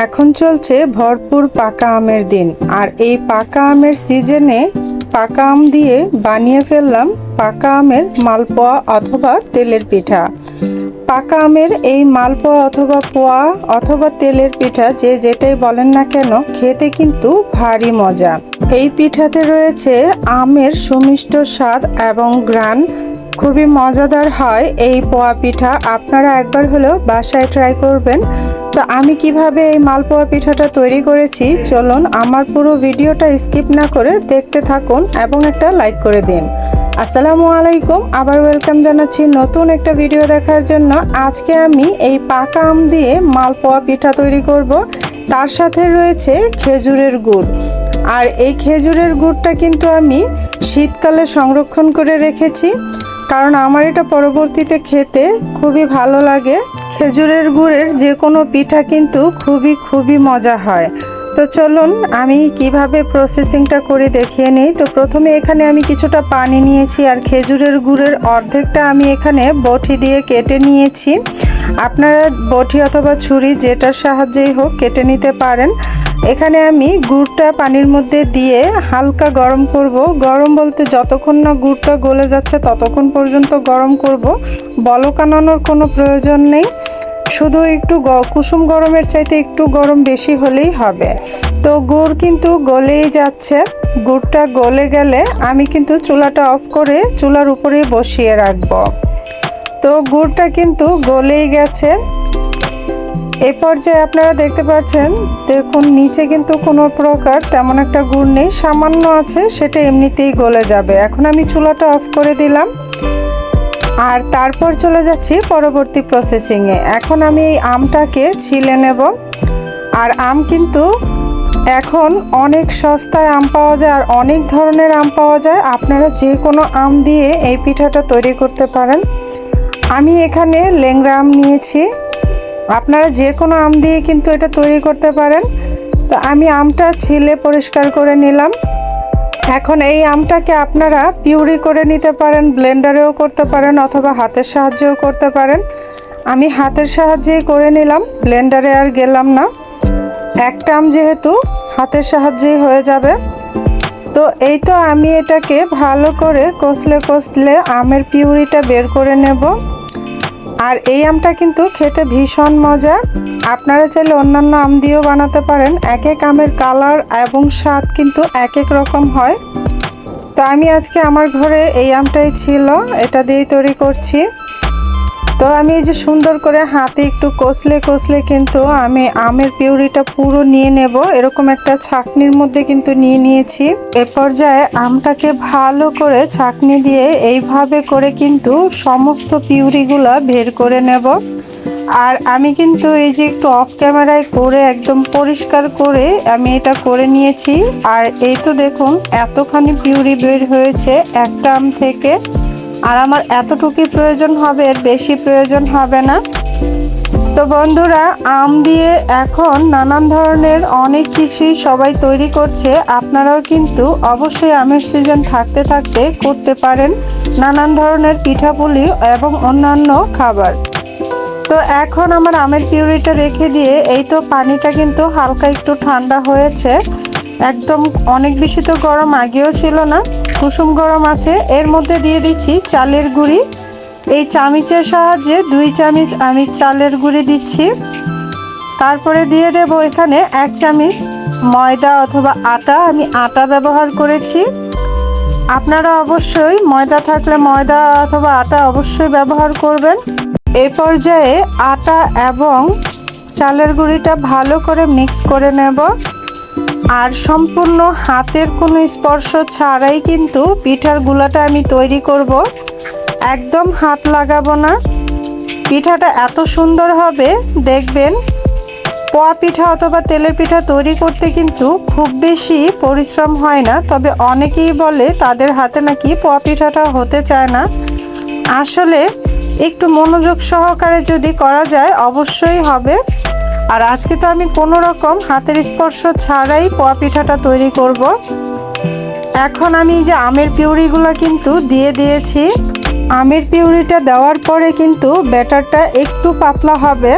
এখন চলছে ভরপুর পাকা আমের দিন, আর এই পাকা আমের সিজনে পাকা আম দিয়ে বানিয়ে ফেললাম পাকা আমের মালপোয়া অথবা তেলের পিঠা। পাকা আমের এই মালপোয়া অথবা পোয়া অথবা তেলের পিঠা যে যেটাই বলেন না কেন, খেতে কিন্তু ভারী মজা। এই পিঠাতে রয়েছে আমের সুমিষ্ট স্বাদ এবং ঘ্রাণ। খুবই মজাদার হয় এই পোয়া পিঠা। আপনারা একবার হলেও বাসায় ট্রাই করবেন। তো আমি কিভাবে এই মালপোয়া পিঠাটা তৈরি করেছি, চলুন আমার পুরো ভিডিওটা স্কিপ না করে দেখতে থাকুন এবং একটা লাইক করে দিন। আসসালামু আলাইকুম, আবার ওয়েলকাম জানাচ্ছি নতুন একটা ভিডিও দেখার জন্য। আজকে আমি এই পাকা আম দিয়ে মালপোয়া পিঠা তৈরি করব। তার সাথে রয়েছে খেজুরের গুড়, আর এই খেজুরের গুড়টা কিন্তু আমি শীতকালে সংরক্ষণ করে রেখেছি, কারণ আমার এটা পরবর্তীতে খেতে খুবই ভালো লাগে। খেজুরের গুড়ের যে কোনো পিঠা কিন্তু খুবই মজা হয়। তো চলুন আমি কিভাবে প্রসেসিংটা করে দেখিয়ে নিই। তো প্রথমে এখানে আমি কিছুটা পানি নিয়েছি, আর খেজুরের গুড়ের অর্ধেকটা আমি এখানে বটি দিয়ে কেটে নিয়েছি। আপনারা বটি অথবা ছুরি যেটার সাহায্যেই হোক কেটে নিতে পারেন। এখানে আমি গুড়টা পানির মধ্যে দিয়ে হালকা গরম করব। গরম বলতে যতক্ষণ না গুড়টা গলে যাচ্ছে ততক্ষণ পর্যন্ত গরম করব। বলক আনানোর কোনো প্রয়োজন নেই, শুধু একটু কুসুম গরমের চাইতে একটু গরম বেশি হলেই হবে। তো গুড় কিন্তু গলেই যাচ্ছে। গুড়টা গলে গেলে আমি কিন্তু চুলাটা অফ করে চুলার উপরেই বসিয়ে রাখব। তো গুড়টা কিন্তু গলেই গেছে। এই পর্যায়ে আপনারা দেখতে পাচ্ছেন, দেখুন নিচে কিন্তু কোনো প্রকার তেমন একটা গুড় নেই, সামান্য আছে, সেটা এমনিতেই গলে যাবে। এখন আমি চুলাটা অফ করে দিলাম, আর তারপর চলে যাচ্ছি পরবর্তী প্রসেসিংয়ে। এখন আমি এই আমটাকে ছিলে নেব। আর আম কিন্তু এখন অনেক সস্তায় আম পাওয়া যায়, আর অনেক ধরনের আম পাওয়া যায়। আপনারা যে কোনো আম দিয়ে এই পিঠাটা তৈরি করতে পারেন। আমি এখানে ল্যাংড়া আম নিয়েছি, আপনারা যে কোনো আম দিয়ে কিন্তু এটা তৈরি করতে পারেন। তো আমি আমটা ছিলে পরিষ্কার করে নিলাম। এখন এই আমটাকে আপনারা পিউরি করে নিতে পারেন, ব্লেন্ডারেও করতে পারেন অথবা হাতের সাহায্যেও করতে পারেন। আমি হাতের সাহায্যেই করে নিলাম, ব্লেন্ডারে আর গেলাম না। একটা আম যেহেতু হাতের সাহায্যেই হয়ে যাবে। তো এই তো আমি এটাকে ভালো করে কষলে আমের পিউরিটা বের করে নেব। আর এই আমটা কিন্তু খেতে ভীষণ মজা। আপনারা চাইলে অন্যান্য আম দিয়েও বানাতে পারেন। এক এক আমের কালার এবং স্বাদ কিন্তু এক এক রকম হয়। তো আমি আজকে আমার ঘরে এই আমটাই ছিল, এটা দিয়েই তৈরি করছি। তো আমি এই যে সুন্দর করে হাতে একটু কষলে কিন্তু আমি আমের পিউরিটা পুরো নিয়ে নেব। এরকম একটা ছাঁকনির মধ্যে কিন্তু নিয়ে নিয়েছি। এ পর্যায়ে আমটাকে ভালো করে ছাঁকনি দিয়ে এইভাবে করে কিন্তু সমস্ত পিউরিগুলা বের করে নেব। আর আমি কিন্তু এই যে একটু অফ ক্যামেরায় করে একদম পরিষ্কার করে আমি এটা করে নিয়েছি। আর এই তো দেখুন এতখানি পিউরি বের হয়েছে একটা আম থেকে। আর আমার এতটুকুই প্রয়োজন হবে, এর বেশি প্রয়োজন হবে না। তো বন্ধুরা, আম দিয়ে এখন নানান ধরনের অনেক কিছুই সবাই তৈরি করছে। আপনারাও কিন্তু অবশ্যই আমের সিজন থাকতে থাকতে করতে পারেন নানান ধরনের পিঠাপুলি এবং অন্যান্য খাবার। তো এখন আমার আমের পিউরিটা রেখে দিয়ে এই তো পানিটা কিন্তু হালকা একটু ঠান্ডা হয়েছে। একদম অনেক বেশি তো গরম আগেও ছিল না, কুসুম গরম আছে। এর মধ্যে দিয়ে দিচ্ছি চালের গুঁড়ি। এই চামচের সাহায্যে 2 চামচ আমি চালের গুঁড়ি দিচ্ছি। তারপরে দিয়ে দেব এখানে 1 চামচ ময়দা অথবা আটা। আমি আটা ব্যবহার করেছি। আপনারা অবশ্যই ময়দা থাকলে ময়দা অথবা আটা অবশ্যই ব্যবহার করবেন। এই পর্যায়ে আটা এবং চালের গুঁড়িটা ভালো করে মিক্স করে নেব। আর সম্পূর্ণ হাতের কোনো স্পর্শ ছাড়াই কিন্তু পিঠার গুলাটা আমি তৈরি করব। একদম হাত লাগাবো না। পিঠাটা এত সুন্দর হবে দেখবেন। পোয়া পিঠা অথবা তেলের পিঠা তৈরি করতে কিন্তু খুব বেশি পরিশ্রম হয় না, তবে অনেকেই বলে তাদের হাতে নাকি পোয়া পিঠাটা হতে চায় না। আসলে একটু মনোযোগ সহকারে যদি করা যায় অবশ্যই হবে। আর আজকে তো আমি কোনো রকম হাতের স্পর্শ ছাড়াই পোয়া পিঠাটা তৈরি করব। এখন আমি যে আমের পিউরিগুলো কিন্তু দিয়ে দিয়েছি। আমের পিউরিটা দেওয়ার পরে কিন্তু ব্যাটারটা একটু পাতলা হবে।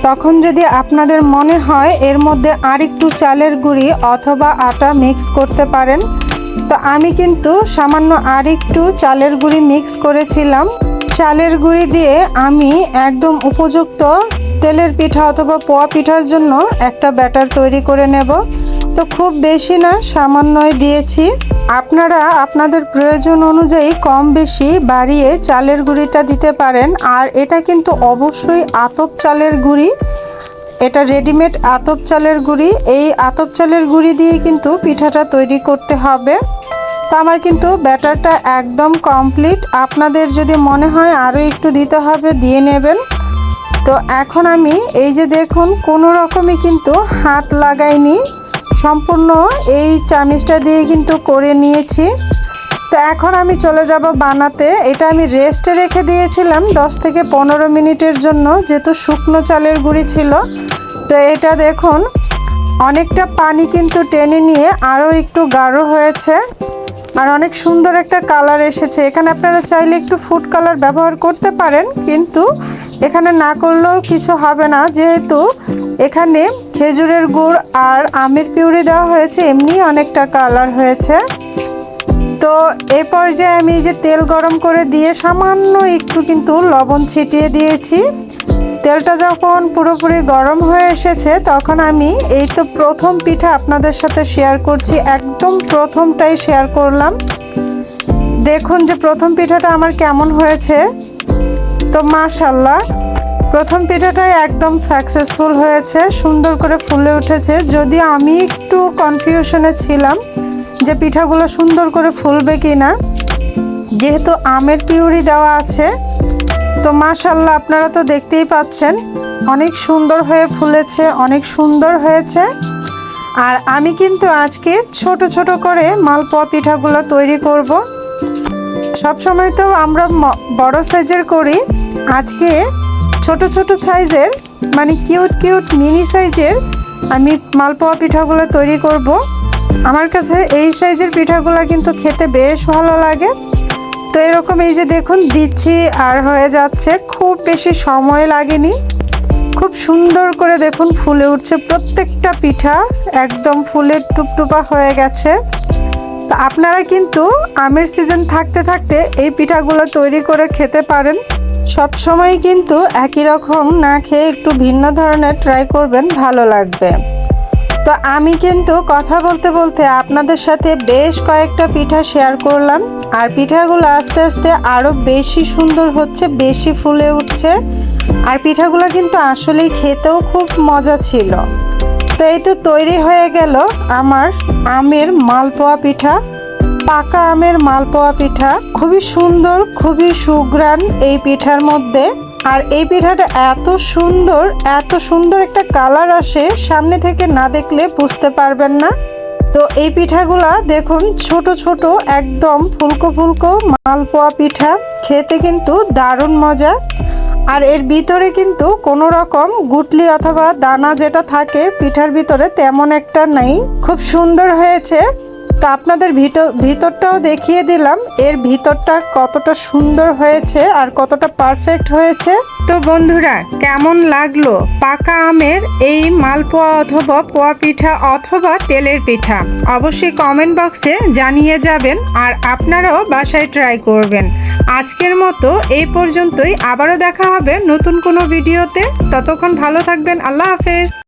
তখন যদি আপনাদের মনে হয় এর মধ্যে আরেকটু চালের গুঁড়ি অথবা আটা মিক্স করতে পারেন। তো আমি কিন্তু সামান্য আরেকটু চালের গুঁড়ি মিক্স করেছিলাম। চালের গুঁড়ি দিয়ে আমি একদম উপযুক্ত তেলের পিঠা অথবা পোয়া পিঠার জন্য একটা ব্যাটার তৈরি করে নেব। তো খুব বেশি না, সামান্যই দিয়েছি। আপনারা আপনাদের প্রয়োজন অনুযায়ী কম বেশি বাড়িয়ে চালের গুঁড়িটা দিতে পারেন। আর এটা কিন্তু অবশ্যই আতপ চালের গুঁড়ি, এটা রেডিমেড আতপ চালের গুঁড়ি। এই আতপ চালের গুঁড়ি দিয়ে কিন্তু পিঠাটা তৈরি করতে হবে। তো আমার কিন্তু ব্যাটারটা একদম কমপ্লিট। আপনাদের যদি মনে হয় আরও একটু দিতে হবে, দিয়ে নেবেন। তো এখন আমি এই যে দেখুন, কোনো রকমই কিন্তু হাত লাগাইনি, সম্পূর্ণ এই চামিচটা দিয়ে কিন্তু করে নিয়েছি। তো এখন আমি চলে যাব বানাতে। এটা আমি রেস্টে রেখে দিয়েছিলাম 10 থেকে 15 মিনিটের জন্য, যেহেতু শুকনো চালের গুঁড়ি ছিল। তো এটা দেখুন অনেকটা পানি কিন্তু টেনে নিয়ে আরও একটু গাঢ় হয়েছে আর অনেক সুন্দর একটা কালার এসেছে। এখানে আপনারা চাইলে একটু ফুড কালার ব্যবহার করতে পারেন, কিন্তু এখানে না করলেও কিছু হবে না, যেহেতু এখানে খেজুরের গুড় আর আমের পিউরি দেওয়া হয়েছে, এমনি অনেকটা কালার হয়েছে। তো এই পর্যায়ে আমি যে তেল গরম করে দিয়ে সামান্য একটু কিন্তু লবণ ছিটিয়ে দিয়েছি। তেলটা যখন পুরোপুরি গরম হয়ে এসেছে তখন আমি এই তো প্রথম পিঠা আপনাদের সাথে শেয়ার করছি, একদম প্রথমটাই শেয়ার করলাম। দেখুন যে প্রথম পিঠাটা আমার কেমন হয়েছে। তো মাশাআল্লাহ, প্রথম পিঠাটাই একদম সাকসেসফুল হয়েছে, সুন্দর করে ফুলে উঠেছে। যদিও আমি একটু কনফিউশনে ছিলাম যে পিঠাগুলো সুন্দর করে ফুলবে কিনা, যেহেতু আমের পিউরি দেওয়া আছে। তো মাশাআল্লাহ, আপনারা তো দেখতেই পাচ্ছেন অনেক সুন্দর হয়ে ফুলেছে, অনেক সুন্দর হয়েছে। আর আমি কিন্তু আজকে ছোট ছোট করে মালপোয়া পিঠাগুলো তৈরি করব। সব সময় তো আমরা বড় সাইজের করি, আজকে ছোট ছোট সাইজের মানে কিউট কিউট মিনি সাইজের আমি মালপোয়া পিঠাগুলো তৈরি করব। আমার কাছে এই সাইজের পিঠাগুলো কিন্তু খেতে বেশ ভালো লাগে। তো এরকম এই যে দেখুন দিচ্ছি আর হয়ে যাচ্ছে, খুব বেশি সময় লাগেনি, খুব সুন্দর করে দেখুন ফুলে উঠছে প্রত্যেকটা পিঠা, একদম ফুলের টুপটুপা হয়ে গেছে। তো আপনারা কিন্তু আমের সিজন থাকতে থাকতে এই পিঠাগুলো তৈরি করে খেতে পারেন। সব সময় কিন্তু একই রকম না খেয়ে একটু ভিন্ন ধরনের ট্রাই করবেন, ভালো লাগবে। তো আমি কিন্তু কথা বলতে বলতে আপনাদের সাথে বেশ কয়েকটা পিঠা শেয়ার করলাম। আর পিঠাগুলো আস্তে আস্তে আরও বেশি সুন্দর হচ্ছে, বেশি ফুলে উঠছে। আর পিঠাগুলো কিন্তু আসলেই খেতেও খুব মজা ছিল। তো এই তো তৈরি হয়ে গেল আমার আমের মালপোয়া পিঠা, পাকা আমের মালপোয়া পিঠা। খুবই সুন্দর, খুবই সুঘ্রাণ এই পিঠার মধ্যে। আর এই পিঠাটা এত সুন্দর একটা কালার আসে, সামনে থেকে না দেখলে বুঝতে পারবেন না। তো এই পিঠাগুলা দেখুন ছোট ছোট একদম ফুলকো ফুলকো মালপোয়া পিঠা, খেতে কিন্তু দারুণ মজা। আর এর ভিতরে কিন্তু কোনো রকম গুটলি অথবা দানা যেটা থাকে পিঠার ভিতরে তেমন একটা নেই, খুব সুন্দর হয়েছে। তো আপনাদের ভিতরটাও দেখিয়ে দিলাম, এর ভিতরটা কতটা সুন্দর হয়েছে আর কতটা পারফেক্ট হয়েছে। তো বন্ধুরা, কেমন লাগলো পাকা আমের এই মালপোয়া অথবা পোয়া পিঠা অথবা তেলের পিঠা, অবশ্যই কমেন্ট বক্সে জানিয়ে যাবেন। আর আপনারাও বাসায় ট্রাই করবেন। আজকের মতো এই পর্যন্তই, আবারও দেখা হবে নতুন কোনো ভিডিওতে। ততক্ষণ ভালো থাকবেন, আল্লাহ হাফেজ।